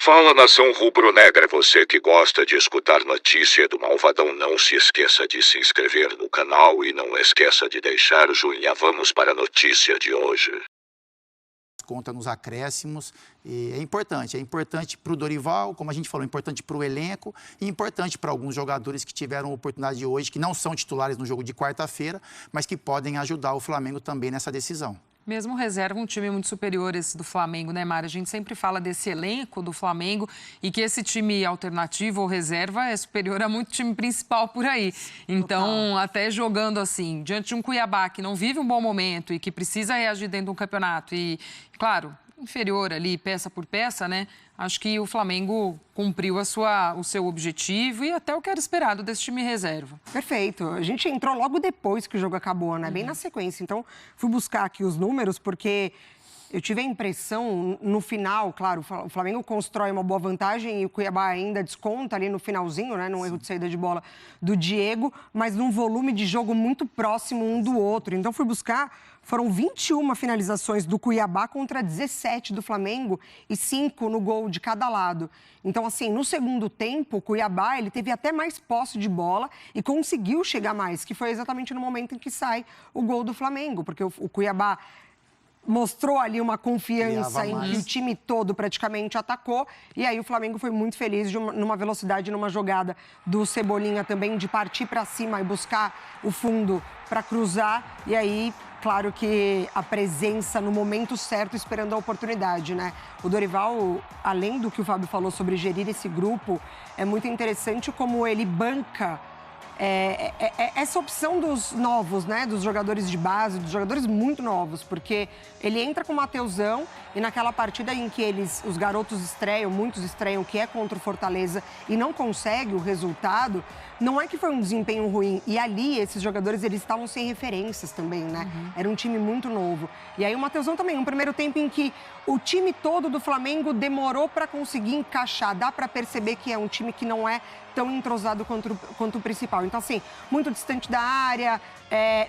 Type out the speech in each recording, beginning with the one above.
Fala, nação rubro-negra, você que gosta de escutar notícia do Malvadão, não se esqueça de se inscrever no canal e não esqueça de deixar o joinha. Vamos para a notícia de hoje. Conta nos acréscimos, e é importante para o Dorival, como a gente falou, importante para o elenco e importante para alguns jogadores que tiveram oportunidade hoje, que não são titulares no jogo de quarta-feira, mas que podem ajudar o Flamengo também nessa decisão. Mesmo reserva, um time muito superior esse do Flamengo, né, Mara? A gente sempre fala desse elenco do Flamengo e que esse time alternativo ou reserva é superior a muito time principal por aí. Então, até jogando assim, diante de um Cuiabá que não vive um bom momento e que precisa reagir dentro de um campeonato e, claro, inferior ali, peça por peça, né? Acho que o Flamengo cumpriu o seu objetivo e até o que era esperado desse time reserva. Perfeito. A gente entrou logo depois que o jogo acabou, né? Bem na sequência. Então, fui buscar aqui os números, porque eu tive a impressão, no final, claro, o Flamengo constrói uma boa vantagem e o Cuiabá ainda desconta ali no finalzinho, né? Num erro de saída de bola do Diego, mas num volume de jogo muito próximo um do outro. Então, fui buscar, foram 21 finalizações do Cuiabá contra 17 do Flamengo e 5 no gol de cada lado. Então, assim, no segundo tempo, o Cuiabá, ele teve até mais posse de bola e conseguiu chegar mais, que foi exatamente no momento em que sai o gol do Flamengo, porque o Cuiabá mostrou ali uma confiança em que o time todo praticamente atacou. E aí o Flamengo foi muito feliz numa velocidade, numa jogada do Cebolinha também, de partir para cima e buscar o fundo para cruzar. E aí, claro que a presença no momento certo, esperando a oportunidade, né? O Dorival, além do que o Fábio falou sobre gerir esse grupo, é muito interessante como ele banca essa opção dos novos, né? Dos jogadores de base, dos jogadores muito novos, porque ele entra com o Mateusão e naquela partida em que os garotos estreiam, muitos estreiam, que é contra o Fortaleza e não consegue o resultado, não é que foi um desempenho ruim. E ali, esses jogadores, eles estavam sem referências também, né? Era um time muito novo. E aí o Mateusão também, um primeiro tempo em que o time todo do Flamengo demorou para conseguir encaixar. Dá para perceber que é um time que não é tão entrosado quanto o principal. Então, assim, muito distante da área,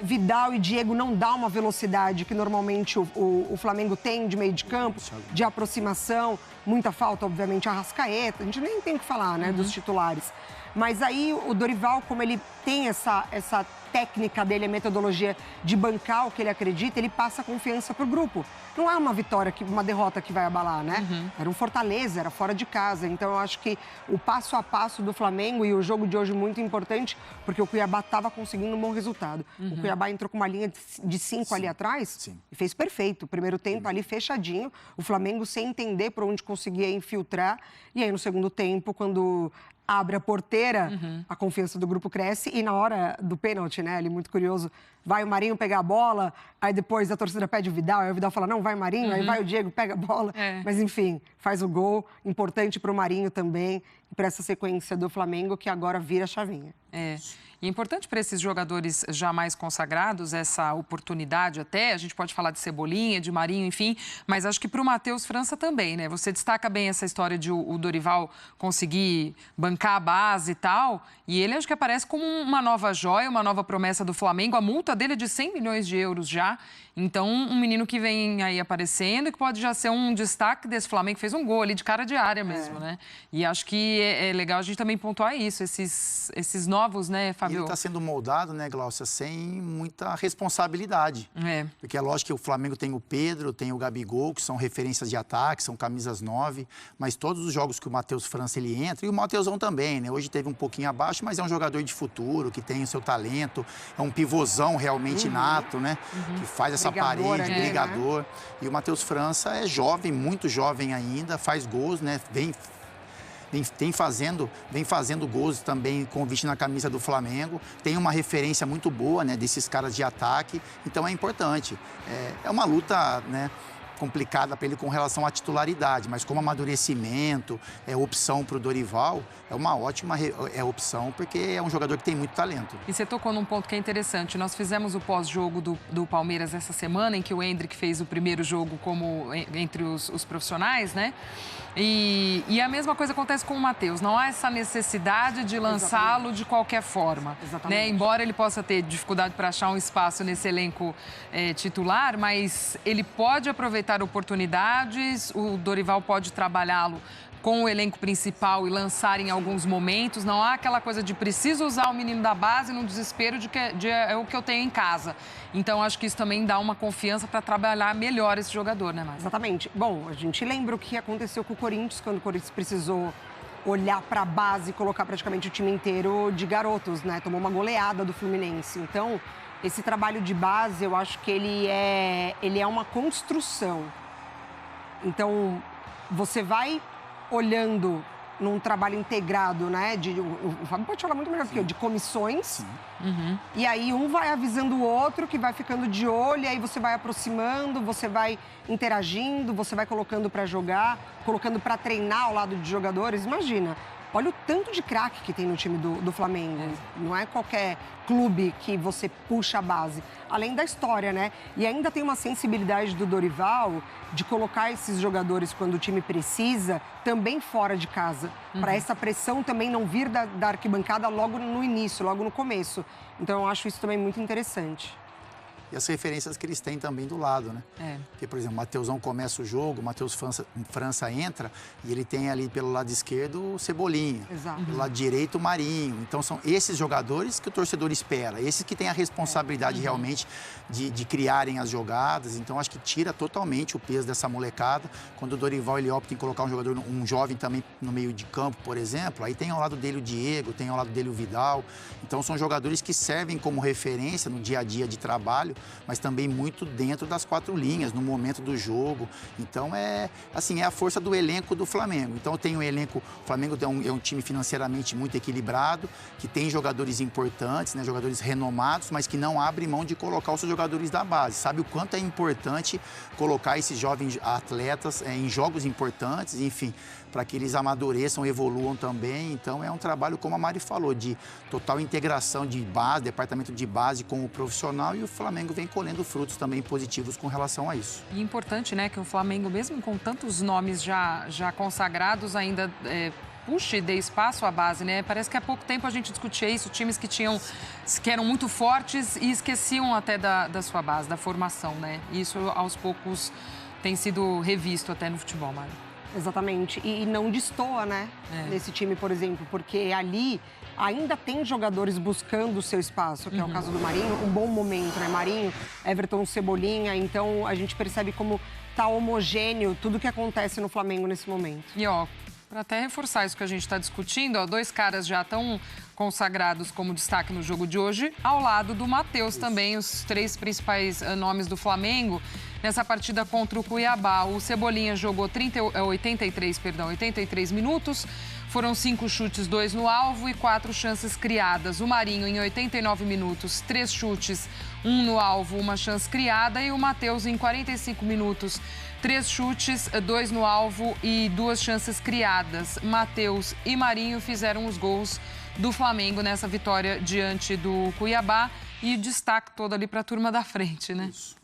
Vidal e Diego não dá uma velocidade que normalmente o Flamengo tem de meio de campo, de aproximação, muita falta, obviamente, a Arrascaeta, a gente nem tem o que falar, né, dos titulares. Mas aí o Dorival, como ele tem essa técnica dele, a metodologia de bancar o que ele acredita, ele passa confiança pro grupo. Não é uma vitória, uma derrota que vai abalar, né? Era um Fortaleza, era fora de casa. Então, eu acho que o passo a passo do Flamengo e o jogo de hoje muito importante, porque o Cuiabá estava conseguindo um bom resultado. O Cuiabá entrou com uma linha de 5 ali atrás e fez perfeito. O primeiro tempo ali fechadinho, o Flamengo sem entender por onde conseguia infiltrar. E aí, no segundo tempo, quando abre a porteira, a confiança do grupo cresce e na hora do pênalti, né, ali muito curioso, vai o Marinho pegar a bola, aí depois a torcida pede o Vidal, aí o Vidal fala, não, vai Marinho, aí vai o Diego, pega a bola, mas enfim, faz o gol, importante para o Marinho também, e para essa sequência do Flamengo que agora vira a chavinha. E é importante para esses jogadores já mais consagrados essa oportunidade até, a gente pode falar de Cebolinha, de Marinho, enfim, mas acho que para o Matheus França também, né? Você destaca bem essa história de o Dorival conseguir bancar a base e tal, e ele acho que aparece como uma nova joia, uma nova promessa do Flamengo, a multa dele é de 100 milhões de euros já, então um menino que vem aí aparecendo e que pode já ser um destaque desse Flamengo, fez um gol ali de cara de área mesmo, né? E acho que é legal a gente também pontuar isso, esses novos, né, Fábio? Ele está sendo moldado, né, Glaucia, sem muita responsabilidade. Porque é lógico que o Flamengo tem o Pedro, tem o Gabigol, que são referências de ataque, são camisas 9, mas todos os jogos que o Matheus França ele entra, e o Mateusão também, né? Hoje teve um pouquinho abaixo, mas é um jogador de futuro, que tem o seu talento, é um pivôzão realmente nato, né? Que faz essa parede, brigador. Né? E o Matheus França é jovem, muito jovem ainda, faz gols, né? Vem fazendo gols também com o vestir na camisa do Flamengo. Tem uma referência muito boa, né, desses caras de ataque. Então é importante. É uma luta, né, complicada para ele com relação à titularidade, mas como amadurecimento, opção para o Dorival, é uma ótima opção, porque é um jogador que tem muito talento. E você tocou num ponto que é interessante. Nós fizemos o pós-jogo do Palmeiras essa semana, em que o Endrick fez o primeiro jogo entre os profissionais, né? E a mesma coisa acontece com o Matheus. Não há essa necessidade de lançá-lo de qualquer forma. Né? Embora ele possa ter dificuldade para achar um espaço nesse elenco titular, mas ele pode aproveitar oportunidades, o Dorival pode trabalhá-lo com o elenco principal e lançar em alguns momentos. Não há aquela coisa de preciso usar o menino da base no desespero de é o que eu tenho em casa. Então, acho que isso também dá uma confiança para trabalhar melhor esse jogador, né, Mari? Exatamente. Bom, a gente lembra o que aconteceu com o Corinthians, quando o Corinthians precisou olhar para a base e colocar praticamente o time inteiro de garotos, né? Tomou uma goleada do Fluminense. Então, esse trabalho de base, eu acho que ele é uma construção. Então, você vai olhando num trabalho integrado, né? O Fábio pode falar muito melhor do que eu, de comissões. E aí um vai avisando o outro, que vai ficando de olho, e aí você vai aproximando, você vai interagindo, você vai colocando para jogar, colocando para treinar ao lado de jogadores. Imagina, olha o tanto de craque que tem no time do Flamengo. Não é qualquer clube que você puxa a base. Além da história, né? E ainda tem uma sensibilidade do Dorival de colocar esses jogadores, quando o time precisa, também fora de casa. Para essa pressão também não vir da arquibancada logo no início, logo no começo. Então, eu acho isso também muito interessante. E as referências que eles têm também do lado, né? Porque, por exemplo, o Mateusão começa o jogo, o Matheus França entra e ele tem ali pelo lado esquerdo o Cebolinha. Exato. Pelo lado direito o Marinho. Então, são esses jogadores que o torcedor espera. Esses que têm a responsabilidade realmente de criarem as jogadas. Então, acho que tira totalmente o peso dessa molecada. Quando o Dorival ele opta em colocar um jovem também no meio de campo, por exemplo, aí tem ao lado dele o Diego, tem ao lado dele o Vidal. Então, são jogadores que servem como referência no dia a dia de trabalho, mas também muito dentro das quatro linhas, no momento do jogo. Então, é a força do elenco do Flamengo. Então, tem um elenco... O Flamengo é um time financeiramente muito equilibrado, que tem jogadores importantes, né, jogadores renomados, mas que não abre mão de colocar os seus jogadores da base. Sabe o quanto é importante colocar esses jovens atletas em jogos importantes, enfim, para que eles amadureçam, evoluam também. Então, é um trabalho, como a Mari falou, de total integração de base, departamento de base com o profissional, e o Flamengo vem colhendo frutos também positivos com relação a isso. E importante, né, que o Flamengo, mesmo com tantos nomes já consagrados, ainda puxe e dê espaço à base, né? Parece que há pouco tempo a gente discutia isso, times que eram muito fortes e esqueciam até da sua base, da formação, né? E isso, aos poucos, tem sido revisto até no futebol, Mari. Exatamente. E não destoa, né? Nesse time, por exemplo, porque ali ainda tem jogadores buscando o seu espaço, que é o caso do Marinho, um bom momento, né? Marinho, Everton, Cebolinha. Então, a gente percebe como tá homogêneo tudo que acontece no Flamengo nesse momento. E, para até reforçar isso que a gente está discutindo, dois caras já tão consagrados como destaque no jogo de hoje, ao lado do Matheus também, os três principais nomes do Flamengo nessa partida contra o Cuiabá. O Cebolinha jogou 83 minutos, foram 5 chutes, 2 no alvo e 4 chances criadas. O Marinho, em 89 minutos, 3 chutes, 1 no alvo, 1 chance criada. E o Matheus, em 45 minutos, 3 chutes, 2 no alvo e 2 chances criadas. Matheus e Marinho fizeram os gols do Flamengo nessa vitória diante do Cuiabá, e o destaque todo ali para a turma da frente, né? Isso.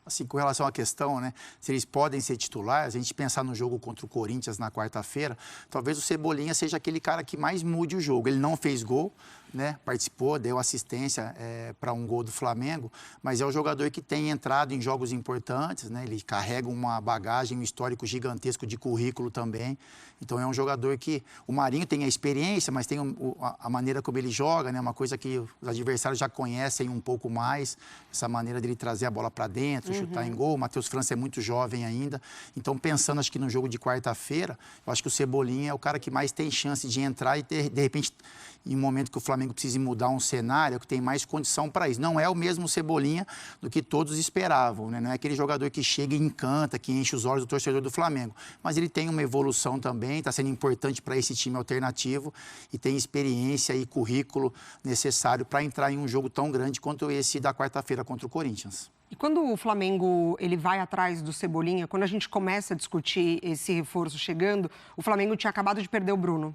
Assim, com relação à questão, né, se eles podem ser titulares, a gente pensar no jogo contra o Corinthians na quarta-feira, talvez o Cebolinha seja aquele cara que mais mude o jogo. Ele não fez gol, né, participou, deu assistência para um gol do Flamengo, mas é o jogador que tem entrado em jogos importantes, né, ele carrega uma bagagem, um histórico gigantesco de currículo também. Então, é um jogador que... O Marinho tem a experiência, mas tem a maneira como ele joga, né, uma coisa que os adversários já conhecem um pouco mais, essa maneira dele trazer a bola para dentro, chutar em gol. O Matheus França é muito jovem ainda. Então, pensando, acho que no jogo de quarta-feira, eu acho que o Cebolinha é o cara que mais tem chance de entrar e ter, de repente, em um momento que o Flamengo precise mudar um cenário, que tem mais condição para isso. Não é o mesmo Cebolinha do que todos esperavam, né? Não é aquele jogador que chega e encanta, que enche os olhos do torcedor do Flamengo. Mas ele tem uma evolução também, está sendo importante para esse time alternativo e tem experiência e currículo necessário para entrar em um jogo tão grande quanto esse da quarta-feira contra o Corinthians. E quando o Flamengo ele vai atrás do Cebolinha, quando a gente começa a discutir esse reforço chegando, o Flamengo tinha acabado de perder o Bruno.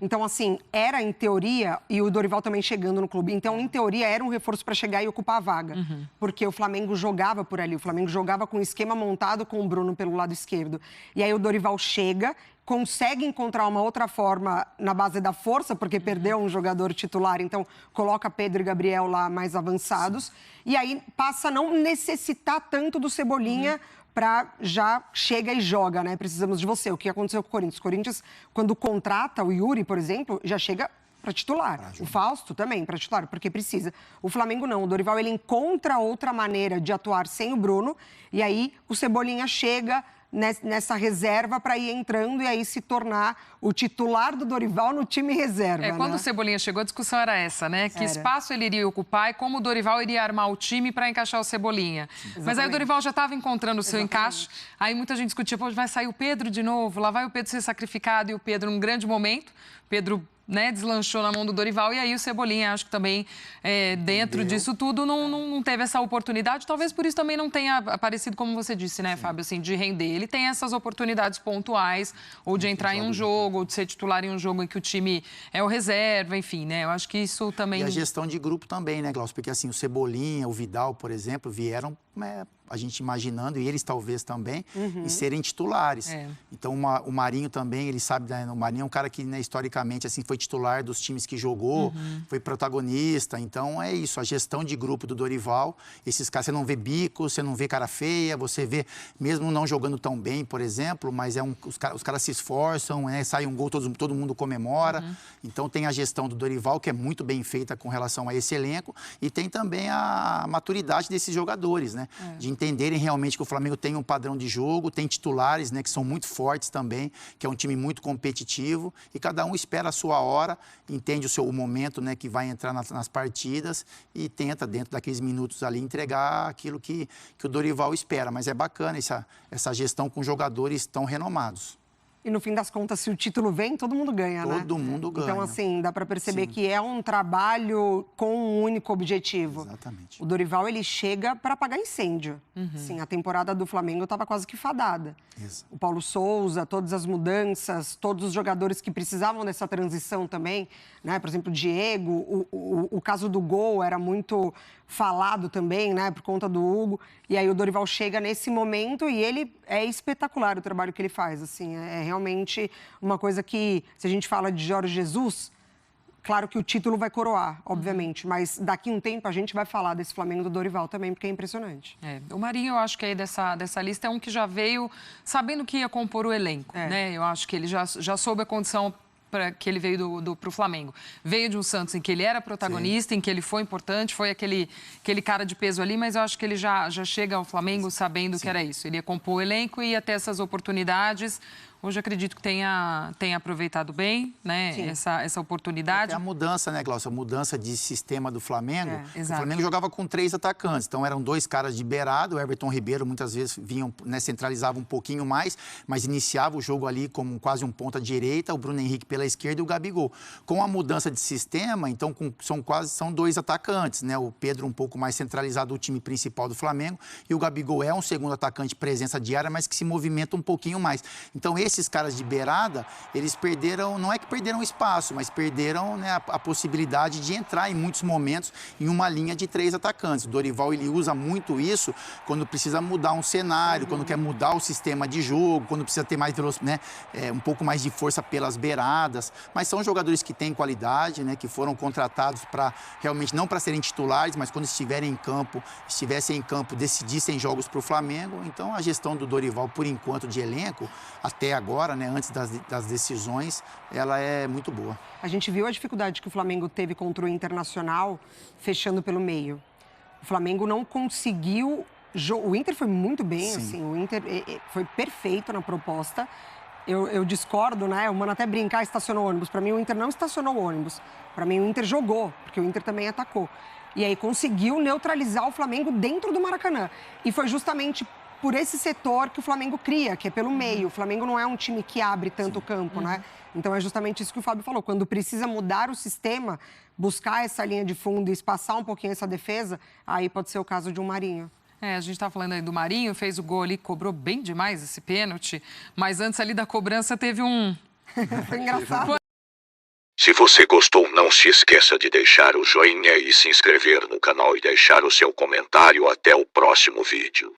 Então, assim, era em teoria, e o Dorival também chegando no clube, então, em teoria, era um reforço para chegar e ocupar a vaga. Porque o Flamengo jogava por ali, o Flamengo jogava com um esquema montado com o Bruno pelo lado esquerdo. E aí o Dorival chega, consegue encontrar uma outra forma na base da força, porque perdeu um jogador titular, então coloca Pedro e Gabriel lá mais avançados. E aí passa a não necessitar tanto do Cebolinha para já chega e joga, né? Precisamos de você. O que aconteceu com o Corinthians? O Corinthians, quando contrata o Yuri, por exemplo, já chega para titular. O Fausto também para titular, porque precisa. O Flamengo não. O Dorival, ele encontra outra maneira de atuar sem o Bruno, e aí o Cebolinha chega nessa reserva para ir entrando e aí se tornar o titular do Dorival no time reserva. Quando o Cebolinha chegou, a discussão era essa, né? Que espaço ele iria ocupar e como o Dorival iria armar o time para encaixar o Cebolinha. Sim. Mas aí o Dorival já estava encontrando o seu encaixe. Aí muita gente discutia, pô, vai sair o Pedro de novo, lá vai o Pedro ser sacrificado, e o Pedro num grande momento. Pedro, né, deslanchou na mão do Dorival, e aí o Cebolinha, acho que também, dentro disso tudo, não teve essa oportunidade. Talvez por isso também não tenha aparecido, como você disse, né, Fábio, assim, de render. Ele tem essas oportunidades pontuais, ou de entrar em um jogo, ou de ser titular em um jogo em que o time é o reserva, enfim, né, eu acho que isso também... E a gestão de grupo também, né, Glaucio? Porque, assim, o Cebolinha, o Vidal, por exemplo, vieram... a gente imaginando, e eles talvez também, em serem titulares. Então, o Marinho também, ele sabe, né? O Marinho é um cara que, né, historicamente, assim, foi titular dos times que jogou, foi protagonista. Então, é isso, a gestão de grupo do Dorival. Esses caras, você não vê bico, você não vê cara feia, você vê, mesmo não jogando tão bem, por exemplo, mas os caras se esforçam, né? Sai um gol, todo mundo comemora. Então, tem a gestão do Dorival, que é muito bem feita com relação a esse elenco, e tem também a maturidade desses jogadores, né? De entenderem realmente que o Flamengo tem um padrão de jogo, tem titulares, né, que são muito fortes também, que é um time muito competitivo, e cada um espera a sua hora, entende o momento, né, que vai entrar nas partidas e tenta, dentro daqueles minutos ali, entregar aquilo que o Dorival espera. Mas é bacana essa gestão com jogadores tão renomados. E no fim das contas, se o título vem, todo mundo ganha, né? Todo mundo ganha. Então, assim, dá para perceber que é um trabalho com um único objetivo. Exatamente. O Dorival, ele chega para apagar incêndio. Sim, a temporada do Flamengo estava quase que fadada. Isso. O Paulo Souza, todas as mudanças, todos os jogadores que precisavam dessa transição também, né? Por exemplo, o Diego, o caso do gol era muito falado também, né? Por conta do Hugo. E aí o Dorival chega nesse momento e ele é espetacular o trabalho que ele faz, assim. É realmente uma coisa que, se a gente fala de Jorge Jesus, claro que o título vai coroar, obviamente, mas daqui a um tempo a gente vai falar desse Flamengo do Dorival também, porque é impressionante. O Marinho, eu acho que aí dessa lista é um que já veio sabendo que ia compor o elenco, né? Eu acho que ele já soube a condição que ele veio para o Flamengo. Veio de um Santos em que ele era protagonista, em que ele foi importante, foi aquele cara de peso ali, mas eu acho que ele já chega ao Flamengo sabendo que era isso. Ele ia compor o elenco e ia ter essas oportunidades. Hoje acredito que tenha aproveitado bem, né, essa oportunidade. É a mudança, né, Glaucio? A mudança de sistema do Flamengo. O exato. Flamengo jogava com 3 atacantes, então eram 2 caras de beirado. O Everton Ribeiro muitas vezes vinham, né, centralizava um pouquinho mais, mas iniciava o jogo ali como quase um ponta direita, o Bruno Henrique pela esquerda e o Gabigol. Com a mudança de sistema, então são 2 atacantes, né? O Pedro um pouco mais centralizado, o time principal do Flamengo, e o Gabigol é um segundo atacante, presença diária, mas que se movimenta um pouquinho mais. Então esses caras de beirada, eles perderam, não é que perderam espaço, mas perderam, né, a possibilidade de entrar em muitos momentos em uma linha de 3 atacantes. O Dorival, ele usa muito isso quando precisa mudar um cenário, quando quer mudar o sistema de jogo, quando precisa ter mais velocidade, né, um pouco mais de força pelas beiradas. Mas são jogadores que têm qualidade, né, que foram contratados para realmente não para serem titulares, mas quando estivessem em campo, decidissem jogos para o Flamengo. Então a gestão do Dorival, por enquanto, de elenco, até agora, né, antes das decisões, ela é muito boa. A gente viu a dificuldade que o Flamengo teve contra o Internacional, fechando pelo meio. O Flamengo não conseguiu... O Inter foi muito bem, assim, o Inter foi perfeito na proposta. Eu discordo, né? O Mano até brincar, estacionou o ônibus. Para mim, o Inter não estacionou o ônibus. Para mim, o Inter jogou, porque o Inter também atacou. E aí conseguiu neutralizar o Flamengo dentro do Maracanã. E foi justamente por esse setor que o Flamengo cria, que é pelo meio. O Flamengo não é um time que abre tanto o campo, né? Então é justamente isso que o Fábio falou. Quando precisa mudar o sistema, buscar essa linha de fundo e espaçar um pouquinho essa defesa, aí pode ser o caso de um Marinho. A gente está falando aí do Marinho, fez o gol ali, cobrou bem demais esse pênalti, mas antes ali da cobrança teve um... Foi engraçado. Se você gostou, não se esqueça de deixar o joinha e se inscrever no canal e deixar o seu comentário. Até o próximo vídeo.